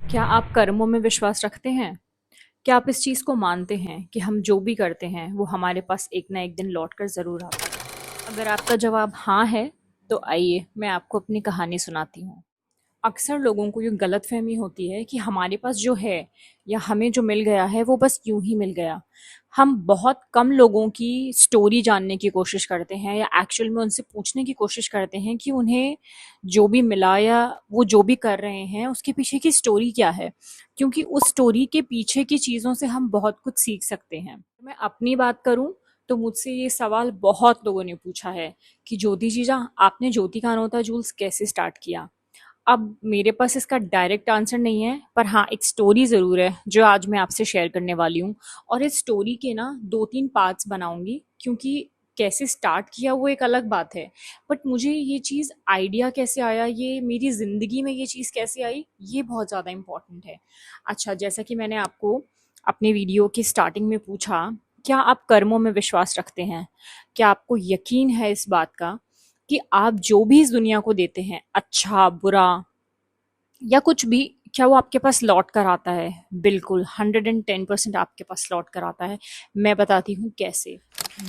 क्या आप कर्मों में विश्वास रखते हैं? क्या आप इस चीज़ को मानते हैं कि हम जो भी करते हैं वो हमारे पास एक ना एक दिन लौट कर ज़रूर आता है? अगर आपका जवाब हाँ है, तो आइए मैं आपको अपनी कहानी सुनाती हूँ। अक्सर लोगों को ये गलतफ़हमी होती है कि हमारे पास जो है या हमें जो मिल गया है वो बस यूं ही मिल गया। हम बहुत कम लोगों की स्टोरी जानने की कोशिश करते हैं या एक्चुअल में उनसे पूछने की कोशिश करते हैं कि उन्हें जो भी मिला या वो जो भी कर रहे हैं उसके पीछे की स्टोरी क्या है, क्योंकि उस स्टोरी के पीछे की चीज़ों से हम बहुत कुछ सीख सकते हैं। मैं अपनी बात करूं तो मुझसे ये सवाल बहुत लोगों ने पूछा है कि ज्योति जीजा, आपने ज्योति कानोता जूल्स कैसे स्टार्ट किया? अब मेरे पास इसका डायरेक्ट आंसर नहीं है, पर हाँ, एक स्टोरी ज़रूर है जो आज मैं आपसे शेयर करने वाली हूँ। और इस स्टोरी के ना 2-3 पार्ट्स बनाऊँगी, क्योंकि कैसे स्टार्ट किया वो एक अलग बात है, बट मुझे ये चीज़ आइडिया कैसे आया, ये मेरी ज़िंदगी में ये चीज़ कैसे आई, ये बहुत ज़्यादा इम्पोर्टेंट है। अच्छा, जैसा कि मैंने आपको अपने वीडियो की स्टार्टिंग में पूछा, क्या आप कर्मों में विश्वास रखते हैं? क्या आपको यकीन है इस बात का कि आप जो भी इस दुनिया को देते हैं, अच्छा, बुरा या कुछ भी, क्या वो आपके पास लौट कर आता है? बिल्कुल 110% आपके पास लौट कर आता है। मैं बताती हूँ कैसे।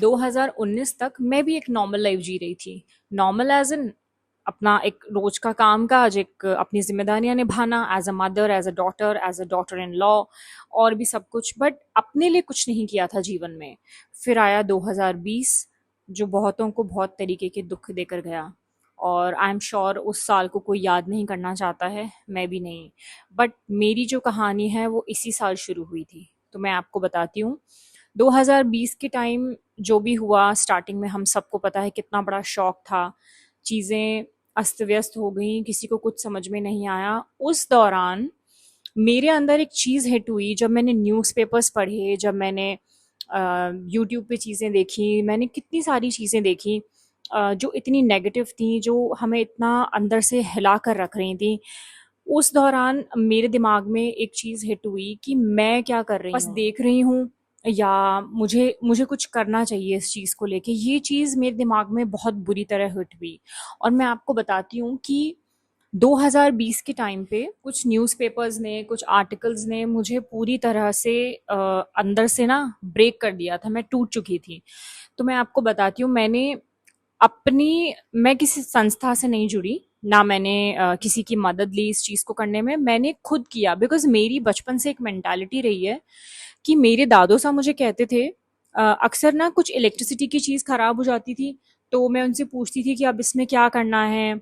2019 तक मैं भी एक नॉर्मल लाइफ जी रही थी। नॉर्मल एज इन अपना एक रोज का काम काज, एक अपनी जिम्मेदारियां निभाना, as a mother, as a daughter in law, और भी सब कुछ, बट अपने लिए कुछ नहीं किया था जीवन में। फिर आया 2020, जो बहुतों को बहुत तरीके के दुख देकर गया, और आई एम श्योर उस साल को कोई याद नहीं करना चाहता है, मैं भी नहीं। बट मेरी जो कहानी है वो इसी साल शुरू हुई थी, तो मैं आपको बताती हूँ। 2020 के टाइम जो भी हुआ, स्टार्टिंग में हम सबको पता है कितना बड़ा शॉक था। चीज़ें अस्त व्यस्त हो गई, किसी को कुछ समझ में नहीं आया। उस दौरान मेरे अंदर एक चीज़ हिट हुई, जब मैंने न्यूज़पेपर्स पढ़े, जब मैंने यूट्यूब पे चीज़ें देखी, मैंने कितनी सारी चीज़ें देखी जो इतनी नेगेटिव थी, जो हमें इतना अंदर से हिला कर रख रही थी। उस दौरान मेरे दिमाग में एक चीज़ हिट हुई कि मैं क्या कर रही हूँ, बस देख रही हूँ या मुझे मुझे कुछ करना चाहिए इस चीज़ को लेके। ये चीज़ मेरे दिमाग में बहुत बुरी तरह हिट हुई। और मैं आपको बताती हूँ कि 2020 के टाइम पे कुछ न्यूज़पेपर्स ने, कुछ आर्टिकल्स ने मुझे पूरी तरह से अंदर से ना ब्रेक कर दिया था। मैं टूट चुकी थी। तो मैं आपको बताती हूँ, मैं किसी संस्था से नहीं जुड़ी, ना मैंने किसी की मदद ली इस चीज़ को करने में। मैंने खुद किया, बिकॉज़ मेरी बचपन से एक मेंटालिटी रही है कि मेरे दादो साहब मुझे कहते थे, अक्सर ना कुछ इलेक्ट्रिसिटी की चीज़ खराब हो जाती थी, तो मैं उनसे पूछती थी कि अब इसमें क्या करना है,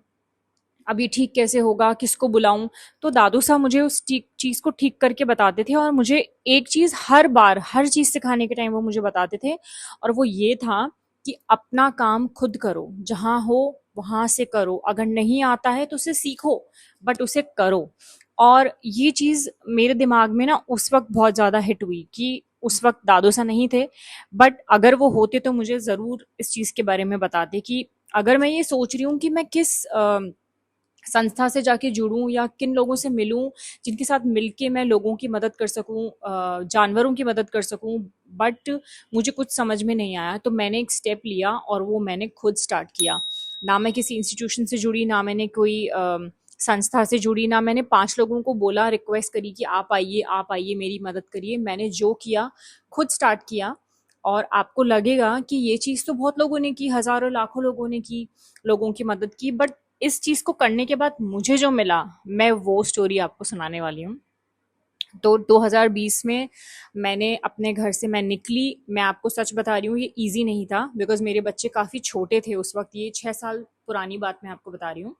अब ये ठीक कैसे होगा, किसको बुलाऊं? तो दादू साहब मुझे उस चीज को ठीक करके बताते थे, और मुझे एक चीज हर बार, हर चीज सिखाने के टाइम वो मुझे बताते थे, और वो ये था कि अपना काम खुद करो, जहां हो वहां से करो, अगर नहीं आता है तो उसे सीखो, बट उसे करो। और ये चीज मेरे दिमाग में ना उस वक्त बहुत ज्यादा हिट हुई कि उस वक्त दादू साहब नहीं थे, बट अगर वो होते तो मुझे जरूर इस चीज के बारे में बताते कि अगर मैं ये सोच रही हूँ कि मैं किस संस्था से जाके जुड़ूं या किन लोगों से मिलूं जिनके साथ मिलके मैं लोगों की मदद कर सकूं, जानवरों की मदद कर सकूं, बट मुझे कुछ समझ में नहीं आया। तो मैंने एक स्टेप लिया और वो मैंने खुद स्टार्ट किया। ना मैं किसी इंस्टीट्यूशन से जुड़ी, ना मैंने कोई संस्था से जुड़ी, ना मैंने 5 लोगों को बोला, रिक्वेस्ट करी कि आप आइए मेरी मदद करिए। मैंने जो किया, खुद स्टार्ट किया। और आपको लगेगा कि ये चीज़ तो बहुत लोगों ने की, हज़ारों लाखों लोगों ने की, लोगों की मदद की, बट इस चीज़ को करने के बाद मुझे जो मिला, मैं वो स्टोरी आपको सुनाने वाली हूँ। तो 2020 में मैंने अपने घर से मैं निकली। मैं आपको सच बता रही हूँ, ये इजी नहीं था, बिकॉज मेरे बच्चे काफ़ी छोटे थे उस वक्त। ये 6 साल पुरानी बात मैं आपको बता रही हूँ।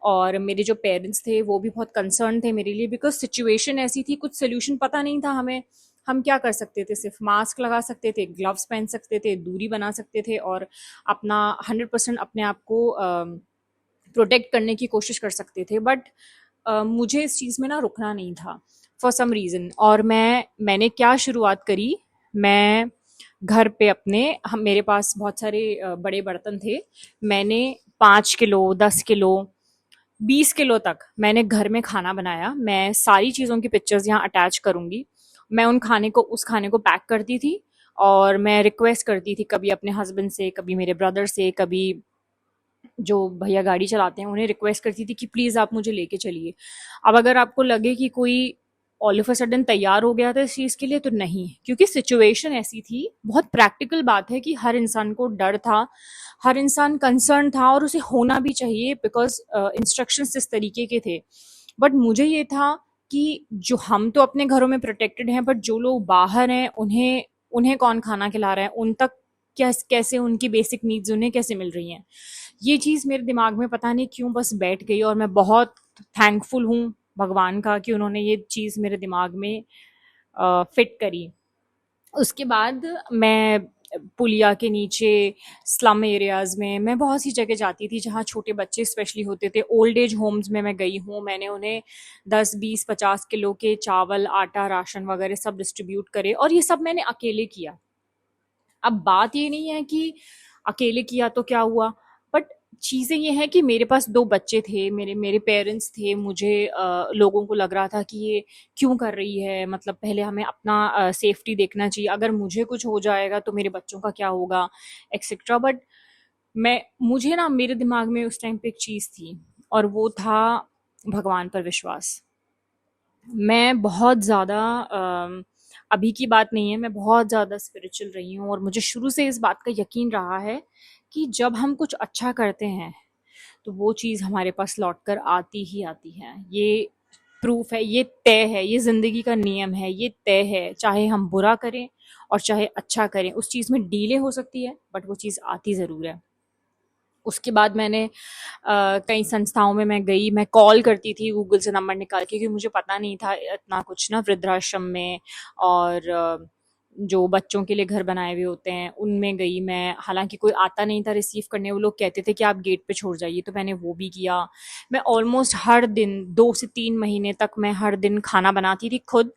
और मेरे जो पेरेंट्स थे वो भी बहुत कंसर्न थे मेरे लिए, बिकॉज सिचुएशन ऐसी थी, कुछ सोल्यूशन पता नहीं था हमें। हम क्या कर सकते थे? सिर्फ मास्क लगा सकते थे, ग्लव्स पहन सकते थे, दूरी बना सकते थे, और अपना 100% अपने आप को प्रोटेक्ट करने की कोशिश कर सकते थे। बट मुझे इस चीज़ में ना रुकना नहीं था फॉर सम रीज़न। और मैंने क्या शुरुआत करी, मैं घर पे अपने, हम मेरे पास बहुत सारे बड़े बर्तन थे। मैंने 5 किलो, 10 किलो, 20 किलो तक मैंने घर में खाना बनाया। मैं सारी चीज़ों की पिक्चर्स यहाँ अटैच करूँगी। मैं उस खाने को पैक करती थी, और मैं रिक्वेस्ट करती थी, कभी अपने हस्बैंड से, कभी मेरे ब्रदर से, कभी जो भैया गाड़ी चलाते हैं उन्हें रिक्वेस्ट करती थी कि प्लीज़ आप मुझे लेके चलिए। अब अगर आपको लगे कि कोई ऑल ऑफ अ सडन तैयार हो गया था इस चीज़ के लिए, तो नहीं, क्योंकि सिचुएशन ऐसी थी। बहुत प्रैक्टिकल बात है कि हर इंसान को डर था, हर इंसान कंसर्न था, और उसे होना भी चाहिए, बिकॉज इंस्ट्रक्शंस इस तरीके के थे। बट मुझे ये था कि जो हम तो अपने घरों में प्रोटेक्टेड हैं, बट जो लोग बाहर हैं उन्हें उन्हें कौन खाना खिला रहा है, उन तक कैसे उनकी बेसिक नीड्स उन्हें कैसे मिल रही हैं। ये चीज़ मेरे दिमाग में पता नहीं क्यों बस बैठ गई, और मैं बहुत थैंकफुल हूँ भगवान का कि उन्होंने ये चीज़ मेरे दिमाग में फिट करी। उसके बाद मैं पुलिया के नीचे, स्लम एरियाज़ में, मैं बहुत सी जगह जाती थी जहाँ छोटे बच्चे स्पेशली होते थे। ओल्ड एज होम्स में मैं गई हूँ, मैंने उन्हें 10, 20, 50 किलो के चावल, आटा, राशन वगैरह सब डिस्ट्रीब्यूट करे, और ये सब मैंने अकेले किया। अब बात ये नहीं है कि अकेले किया तो क्या हुआ, बट चीज़ें ये हैं कि मेरे पास 2 बच्चे थे, मेरे मेरे पेरेंट्स थे, मुझे लोगों को लग रहा था कि ये क्यों कर रही है, मतलब पहले हमें अपना सेफ्टी देखना चाहिए, अगर मुझे कुछ हो जाएगा तो मेरे बच्चों का क्या होगा, एक्सेट्रा। बट मुझे ना, मेरे दिमाग में उस टाइम पे एक चीज़ थी, और वो था भगवान पर विश्वास। मैं बहुत ज़्यादा अभी की बात नहीं है, मैं बहुत ज़्यादा स्पिरिचुअल रही हूँ, और मुझे शुरू से इस बात का यकीन रहा है कि जब हम कुछ अच्छा करते हैं तो वो चीज़ हमारे पास लौट कर आती ही आती है। ये प्रूफ है, ये तय है, ये ज़िंदगी का नियम है, ये तय है। चाहे हम बुरा करें और चाहे अच्छा करें, उस चीज़ में डीले हो सकती है, बट वो चीज़ आती ज़रूर है। उसके बाद मैंने कई संस्थाओं में मैं गई, मैं कॉल करती थी गूगल से नंबर निकाल के, क्योंकि मुझे पता नहीं था इतना कुछ ना, वृद्धाश्रम में और जो बच्चों के लिए घर बनाए हुए होते हैं उनमें गई मैं। हालांकि कोई आता नहीं था रिसीव करने, वो लोग कहते थे कि आप गेट पे छोड़ जाइए, तो मैंने वो भी किया। मैं ऑलमोस्ट हर दिन 2 से 3 महीने तक मैं हर दिन खाना बनाती थी खुद,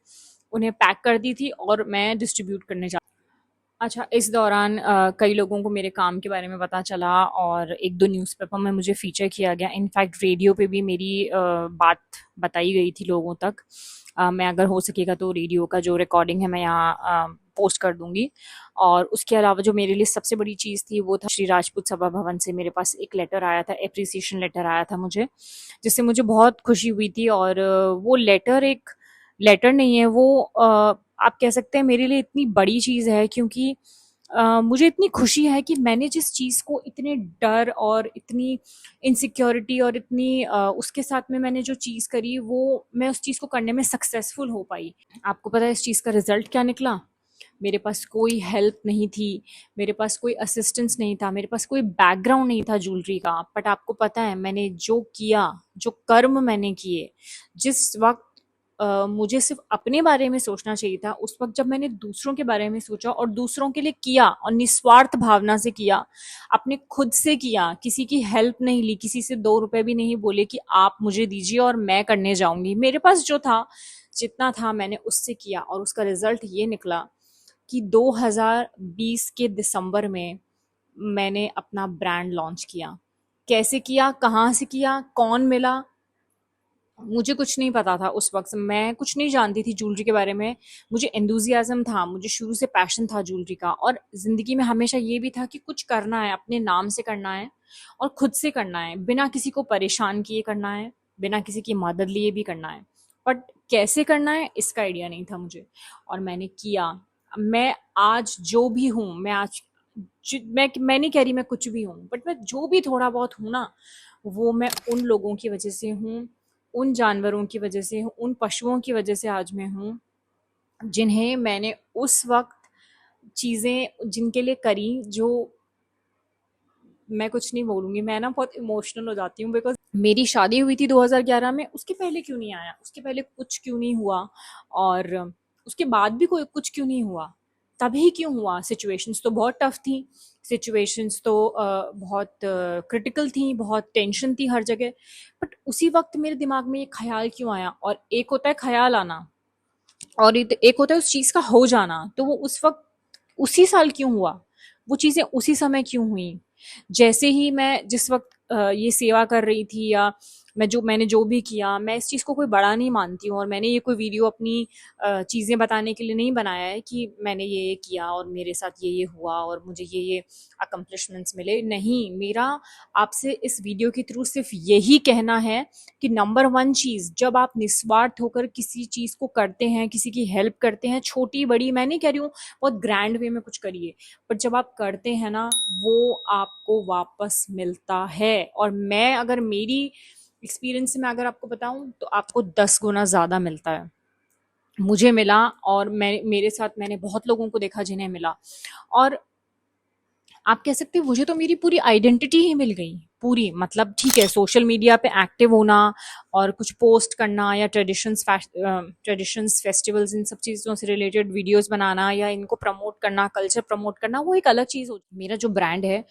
उन्हें पैक करती थी, और मैं डिस्ट्रीब्यूट करने जा। अच्छा, इस दौरान कई लोगों को मेरे काम के बारे में पता चला, और 1-2 न्यूज़पेपर में मुझे फ़ीचर किया गया। इनफैक्ट रेडियो पे भी मेरी बात बताई गई थी लोगों तक। मैं अगर हो सकेगा तो रेडियो का जो रिकॉर्डिंग है मैं यहाँ पोस्ट कर दूँगी। और उसके अलावा जो मेरे लिए सबसे बड़ी चीज़ थी वो था, श्री राजपूत सभा भवन से मेरे पास एक लेटर आया था, एप्रिसिएशन लेटर आया था मुझे, जिससे मुझे बहुत खुशी हुई थी। और वो लेटर एक लेटर नहीं है, वो आप कह सकते हैं मेरे लिए इतनी बड़ी चीज़ है, क्योंकि मुझे इतनी खुशी है कि मैंने जिस चीज़ को इतने डर और इतनी इनसिक्योरिटी और इतनी उसके साथ में मैंने जो चीज़ करी, वो मैं उस चीज़ को करने में सक्सेसफुल हो पाई। आपको पता है इस चीज़ का रिजल्ट क्या निकला? मेरे पास कोई हेल्प नहीं थी, मेरे पास कोई असिस्टेंस नहीं था, मेरे पास कोई बैकग्राउंड नहीं था ज्वेलरी का। बट आपको पता है मैंने जो किया, जो कर्म मैंने किए, जिस वक्त मुझे सिर्फ अपने बारे में सोचना चाहिए था, उस वक्त जब मैंने दूसरों के बारे में सोचा और दूसरों के लिए किया, और निस्वार्थ भावना से किया, अपने खुद से किया, किसी की हेल्प नहीं ली, किसी से 2 रुपए भी नहीं बोले कि आप मुझे दीजिए और मैं करने जाऊंगी। मेरे पास जो था, जितना था, मैंने उससे किया, और उसका रिजल्ट ये निकला कि 2020 के दिसंबर में मैंने अपना ब्रांड लॉन्च किया। कैसे किया, कहाँ से किया, कौन मिला, मुझे कुछ नहीं पता था उस वक्त। मैं कुछ नहीं जानती थी ज्वेलरी के बारे में। मुझे एंथुसियाज्म था, मुझे शुरू से पैशन था ज्वेलरी का, और ज़िंदगी में हमेशा ये भी था कि कुछ करना है, अपने नाम से करना है और खुद से करना है, बिना किसी को परेशान किए करना है, बिना किसी की मदद लिए भी करना है। बट कैसे करना है इसका आइडिया नहीं था मुझे, और मैंने किया। मैं आज जो भी हूँ, मैं नहीं कह रही मैं कुछ भी हूँ, बट मैं जो भी थोड़ा बहुत हूँ ना, वो मैं उन लोगों की वजह से हूँ, उन जानवरों की वजह से हूँ, उन पशुओं की वजह से आज मैं हूँ, जिन्हें मैंने उस वक्त चीज़ें जिनके लिए करी, जो मैं कुछ नहीं बोलूँगी, मैं ना बहुत इमोशनल हो जाती हूँ, बिकॉज़ मेरी शादी हुई थी 2011 में, उसके पहले क्यों नहीं आया? उसके पहले कुछ क्यों नहीं हुआ? और उसके बाद भी कोई कुछ क्यों नहीं हुआ? तभी क्यों हुआ? सिचुएशंस तो बहुत टफ थी, सिचुएशंस तो बहुत क्रिटिकल थी, बहुत टेंशन थी हर जगह। बट उसी वक्त मेरे दिमाग में ये ख्याल क्यों आया? और एक होता है ख्याल आना, और एक होता है उस चीज़ का हो जाना। तो वो उस वक्त उसी साल क्यों हुआ? वो चीज़ें उसी समय क्यों हुई? जैसे ही मैं जिस वक्त ये सेवा कर रही थी, या मैंने जो भी किया, मैं इस चीज़ को कोई बड़ा नहीं मानती हूँ, और मैंने ये कोई वीडियो अपनी चीज़ें बताने के लिए नहीं बनाया है कि मैंने ये किया और मेरे साथ ये हुआ और मुझे ये अकम्पलिशमेंट्स मिले। नहीं, मेरा आपसे इस वीडियो के थ्रू सिर्फ यही कहना है कि नंबर वन चीज़, जब आप निस्वार्थ होकर किसी चीज़ को करते हैं, किसी की हेल्प करते हैं, छोटी बड़ी, मैं नहीं कह रही हूँ बहुत ग्रैंड वे में कुछ करिए, पर जब आप करते हैं ना, वो आपको वापस मिलता है। और मैं अगर मेरी एक्सपीरियंस से मैं अगर आपको बताऊं तो आपको 10 गुना ज़्यादा मिलता है। मुझे मिला, और मेरे साथ मैंने बहुत लोगों को देखा जिन्हें मिला। और आप कह सकते हैं मुझे तो मेरी पूरी आइडेंटिटी ही मिल गई पूरी। मतलब ठीक है, सोशल मीडिया पे एक्टिव होना और कुछ पोस्ट करना या ट्रेडिशंस फेस्टिवल्स इन सब चीज़ों से रिलेटेड वीडियोस बनाना या इनको प्रमोट करना, कल्चर प्रमोट करना, वो एक अलग चीज़ होती है। मेरा जो ब्रांड है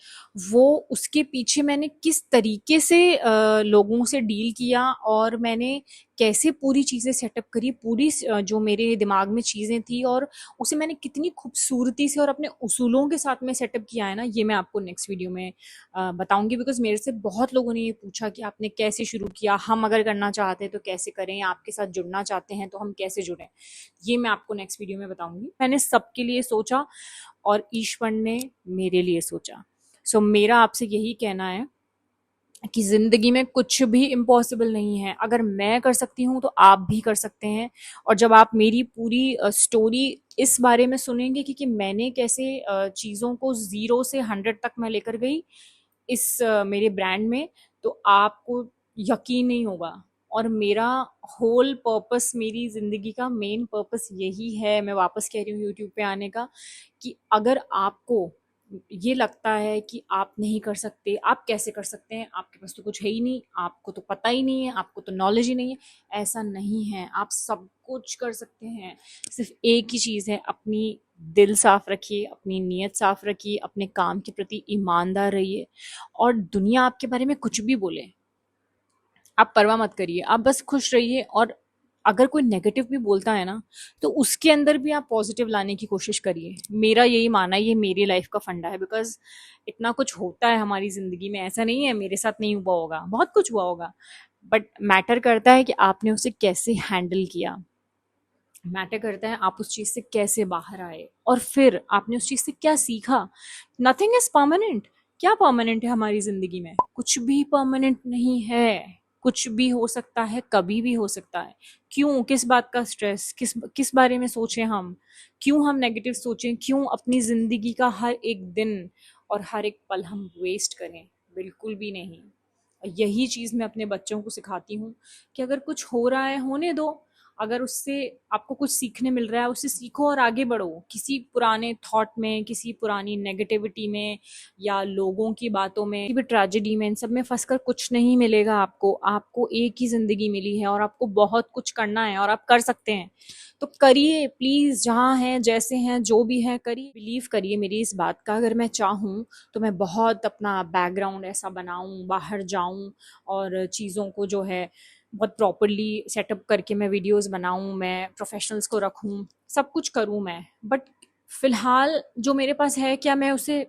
वो, उसके पीछे मैंने किस तरीके से लोगों से डील किया और मैंने कैसे पूरी चीज़ें सेटअप करी, पूरी जो मेरे दिमाग में चीज़ें थी, और उसे मैंने कितनी खूबसूरती से और अपने उसूलों के साथ में सेटअप किया है ना, ये मैं आपको नेक्स्ट वीडियो में बताऊंगी। बिकॉज मेरे से बहुत लोगों ने ये पूछा कि आपने कैसे शुरू किया, हम अगर करना चाहते हैं तो कैसे करें, आपके साथ जुड़ना चाहते हैं तो हम कैसे जुड़ें। ये मैं आपको नेक्स्ट वीडियो में बताऊंगी। मैंने सबके लिए सोचा और ईश्वर ने मेरे लिए सोचा। सो मेरा आपसे यही कहना है कि ज़िंदगी में कुछ भी इम्पॉसिबल नहीं है। अगर मैं कर सकती हूँ तो आप भी कर सकते हैं। और जब आप मेरी पूरी स्टोरी इस बारे में सुनेंगे कि मैंने कैसे चीज़ों को 0 से 100 तक मैं लेकर गई इस मेरे ब्रांड में, तो आपको यकीन नहीं होगा। और मेरा होल पर्पस, मेरी ज़िंदगी का मेन पर्पस यही है, मैं वापस कह रही हूँ यूट्यूब पे आने का, कि अगर आपको ये लगता है कि आप नहीं कर सकते, आप कैसे कर सकते हैं, आपके पास तो कुछ है ही नहीं, आपको तो पता ही नहीं है, आपको तो नॉलेज ही नहीं है, ऐसा नहीं है। आप सब कुछ कर सकते हैं। सिर्फ एक ही चीज़ है, अपनी दिल साफ रखिए, अपनी नीयत साफ रखिए, अपने काम के प्रति ईमानदार रहिए, और दुनिया आपके बारे में कुछ भी बोले आप परवाह मत करिए, आप बस खुश रहिए। और अगर कोई नेगेटिव भी बोलता है ना, तो उसके अंदर भी आप पॉजिटिव लाने की कोशिश करिए। मेरा यही मानना है, ये मेरी लाइफ का फंडा है। बिकॉज इतना कुछ होता है हमारी ज़िंदगी में, ऐसा नहीं है मेरे साथ नहीं हुआ होगा, बहुत कुछ हुआ होगा, बट मैटर करता है कि आपने उसे कैसे हैंडल किया। मैटर करता है आप उस चीज़ से कैसे बाहर आए, और फिर आपने उस चीज़ से क्या सीखा। Nothing is permanent. क्या परमानेंट है हमारी ज़िंदगी में? कुछ भी परमानेंट नहीं है। कुछ भी हो सकता है, कभी भी हो सकता है। क्यों, किस बात का स्ट्रेस, किस किस बारे में सोचें हम? क्यों हम नेगेटिव सोचें? क्यों अपनी ज़िंदगी का हर एक दिन और हर एक पल हम वेस्ट करें? बिल्कुल भी नहीं। यही चीज़ मैं अपने बच्चों को सिखाती हूँ कि अगर कुछ हो रहा है होने दो। अगर उससे आपको कुछ सीखने मिल रहा है, उससे सीखो और आगे बढ़ो। किसी पुराने थॉट में, किसी पुरानी नेगेटिविटी में, या लोगों की बातों में, किसी भी ट्रेजेडी में, इन सब में फंसकर कुछ नहीं मिलेगा आपको। आपको एक ही ज़िंदगी मिली है और आपको बहुत कुछ करना है, और आप कर सकते हैं। तो करिए प्लीज़, जहाँ हैं, जैसे हैं, जो भी है करिए। बिलीव करिए मेरी इस बात का, अगर मैं चाहूँ तो मैं बहुत अपना बैकग्राउंड ऐसा बनाऊँ, बाहर जाऊँ और चीज़ों को जो है बहुत प्रॉपरली सेटअप करके मैं वीडियोस बनाऊँ, मैं प्रोफेशनल्स को रखूँ, सब कुछ करूँ मैं। बट फिलहाल जो मेरे पास है, क्या मैं उसे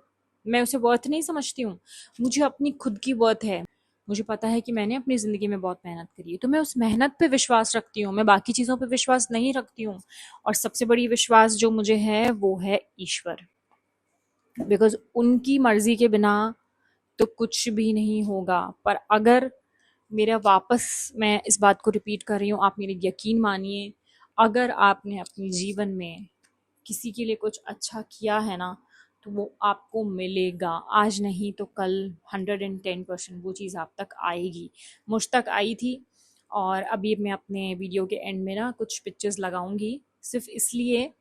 वर्थ नहीं समझती हूँ? मुझे अपनी खुद की वर्थ है। मुझे पता है कि मैंने अपनी ज़िंदगी में बहुत मेहनत करी है, तो मैं उस मेहनत पे विश्वास रखती हूँ, मैं बाकी चीज़ों पे विश्वास नहीं रखती हूँ। और सबसे बड़ी विश्वास जो मुझे है वो है ईश्वर। बिकॉज़ उनकी मर्ज़ी के बिना तो कुछ भी नहीं होगा। पर अगर मेरा वापस, मैं इस बात को रिपीट कर रही हूँ, आप मेरी यकीन मानिए, अगर आपने अपने जीवन में किसी के लिए कुछ अच्छा किया है ना, तो वो आपको मिलेगा। आज नहीं तो कल 110% वो चीज़ आप तक आएगी। मुझ तक आई थी। और अभी मैं अपने वीडियो के एंड में ना कुछ पिक्चर्स लगाऊंगी, सिर्फ इसलिए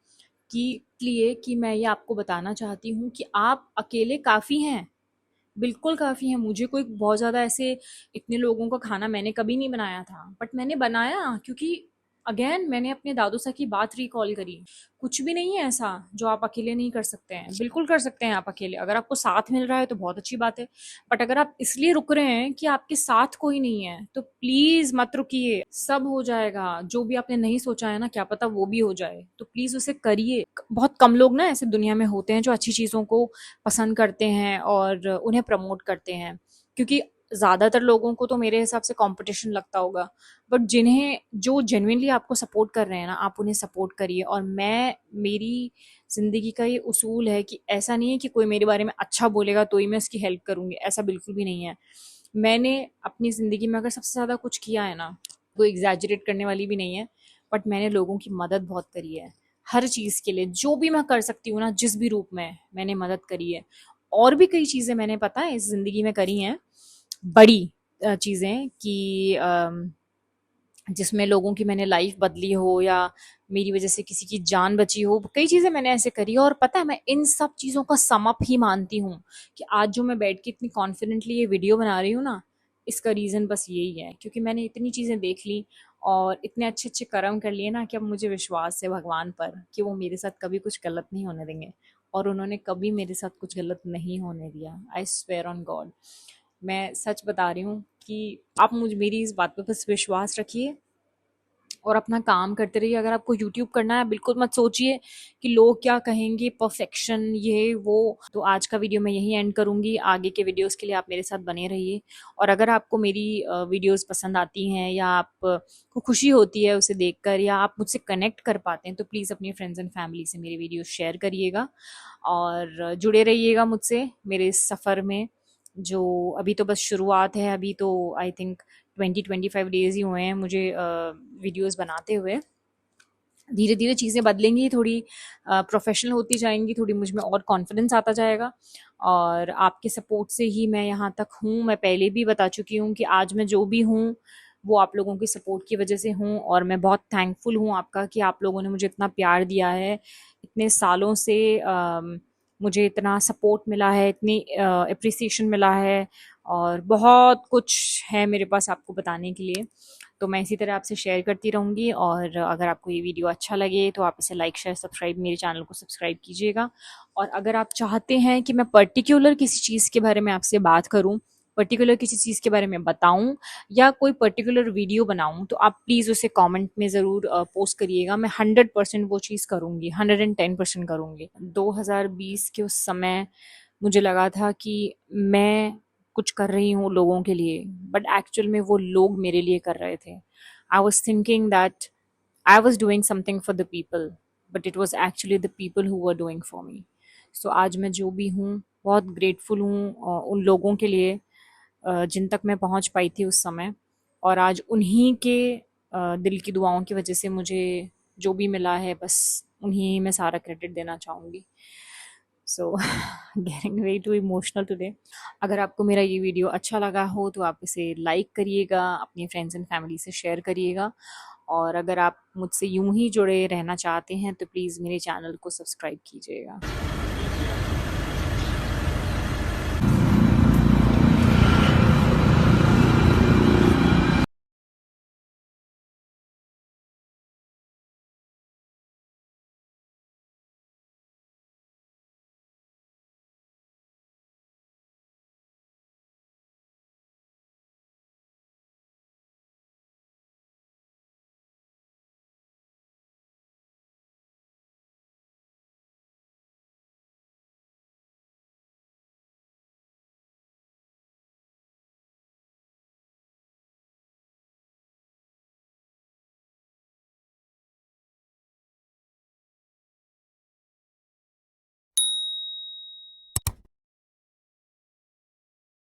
कि मैं ये आपको बताना चाहती हूँ कि आप अकेले काफ़ी हैं। बिल्कुल काफ़ी है। मुझे कोई बहुत ज़्यादा ऐसे इतने लोगों का खाना मैंने कभी नहीं बनाया था, बट मैंने बनाया क्योंकि अगेन मैंने अपने दादू सा की बात रिकॉल करी। कुछ भी नहीं है ऐसा जो आप अकेले नहीं कर सकते हैं, बिल्कुल कर सकते हैं आप अकेले। अगर आपको साथ मिल रहा है तो बहुत अच्छी बात है, बट अगर आप इसलिए रुक रहे हैं कि आपके साथ कोई नहीं है, तो प्लीज़ मत रुकिए। सब हो जाएगा। जो भी आपने नहीं सोचा है ना, क्या पता वो भी हो जाए, तो प्लीज़ उसे करिए। बहुत कम लोग ना ऐसे दुनिया में होते हैं जो अच्छी चीज़ों को पसंद करते हैं और उन्हें प्रमोट करते हैं। क्योंकि ज़्यादातर लोगों को तो मेरे हिसाब से कंपटीशन लगता होगा, बट जिन्हें जो जेन्युइनली आपको सपोर्ट कर रहे हैं ना, आप उन्हें सपोर्ट करिए। और मेरी ज़िंदगी का ये उसूल है कि ऐसा नहीं है कि कोई मेरे बारे में अच्छा बोलेगा तो ही मैं उसकी हेल्प करूँगी, ऐसा बिल्कुल भी नहीं है। मैंने अपनी ज़िंदगी में अगर सबसे ज़्यादा कुछ किया है ना, कोई एग्जैजरेट करने वाली भी नहीं है, बट मैंने लोगों की मदद बहुत करी है। हर चीज़ के लिए जो भी मैं कर सकती हूँ ना, जिस भी रूप में, मैंने मदद करी है। और भी कई चीज़ें मैंने पता है इस ज़िंदगी में करी हैं, बड़ी चीज़ें कि जिसमें लोगों की मैंने लाइफ बदली हो या मेरी वजह से किसी की जान बची हो। कई चीज़ें मैंने ऐसे करी है, और पता है मैं इन सब चीज़ों का सम अप ही मानती हूँ कि आज जो मैं बैठ के इतनी कॉन्फिडेंटली ये वीडियो बना रही हूँ ना, इसका रीज़न बस यही है क्योंकि मैंने इतनी चीज़ें देख ली और इतने अच्छे अच्छे कर्म कर लिए ना कि अब मुझे विश्वास है भगवान पर कि वो मेरे साथ कभी कुछ गलत नहीं होने देंगे। और उन्होंने कभी मेरे साथ कुछ गलत नहीं होने दिया। आई स्वेयर ऑन गॉड, मैं सच बता रही हूँ कि आप मुझ मेरी इस बात पर बस विश्वास रखिए और अपना काम करते रहिए। अगर आपको यूट्यूब करना है, बिल्कुल मत सोचिए कि लोग क्या कहेंगे, परफेक्शन, ये वो। तो आज का वीडियो मैं यहीं एंड करूँगी। आगे के वीडियोस के लिए आप मेरे साथ बने रहिए। और अगर आपको मेरी वीडियोस पसंद आती हैं या आपको खुशी होती है उसे देखकर, या आप मुझसे कनेक्ट कर पाते हैं, तो प्लीज़ अपनी फ्रेंड्स एंड फैमिली से मेरे वीडियो शेयर करिएगा और जुड़े रहिएगा मुझसे मेरे इस सफ़र में, जो अभी तो बस शुरुआत है। अभी तो आई थिंक 20-25 डेज़ ही हुए हैं मुझे वीडियोस बनाते हुए। धीरे धीरे चीज़ें बदलेंगी, थोड़ी प्रोफेशनल होती जाएंगी, थोड़ी मुझ में और कॉन्फिडेंस आता जाएगा। और आपके सपोर्ट से ही मैं यहाँ तक हूँ। मैं पहले भी बता चुकी हूँ कि आज मैं जो भी हूँ वो आप लोगों की सपोर्ट की वजह से हूँ, और मैं बहुत थैंकफुल हूँ आपका कि आप लोगों ने मुझे इतना प्यार दिया है इतने सालों से। मुझे इतना सपोर्ट मिला है, इतनी अप्रिसिएशन मिला है, और बहुत कुछ है मेरे पास आपको बताने के लिए। तो मैं इसी तरह आपसे शेयर करती रहूँगी। और अगर आपको ये वीडियो अच्छा लगे तो आप इसे लाइक, शेयर, सब्सक्राइब, मेरे चैनल को सब्सक्राइब कीजिएगा। और अगर आप चाहते हैं कि मैं पर्टिकुलर किसी चीज़ के बारे में आपसे बात करूँ, पर्टिकुलर किसी चीज़ के बारे में बताऊँ, या कोई पर्टिकुलर वीडियो बनाऊँ, तो आप प्लीज़ उसे कमेंट में ज़रूर पोस्ट करिएगा। मैं 100% वो चीज़ करूँगी, 110% करूँगी। 2020 के उस समय मुझे लगा था कि मैं कुछ कर रही हूँ लोगों के लिए, बट एक्चुअल में वो लोग मेरे लिए कर रहे थे। I was thinking that I was doing something for the people, but it was actually the people who were doing for me. So आज मैं जो भी हूँ बहुत ग्रेटफुल हूँ उन लोगों के लिए जिन तक मैं पहुँच पाई थी उस समय। और आज उन्हीं के दिल की दुआओं की वजह से मुझे जो भी मिला है, बस उन्हीं में सारा क्रेडिट देना चाहूँगी। So getting way too emotional today. अगर आपको मेरा ये वीडियो अच्छा लगा हो तो आप इसे लाइक करिएगा, अपनी फ्रेंड्स एंड फैमिली से शेयर करिएगा। और अगर आप मुझसे यूं ही जुड़े रहना चाहते हैं तो प्लीज़ मेरे चैनल को सब्सक्राइब कीजिएगा।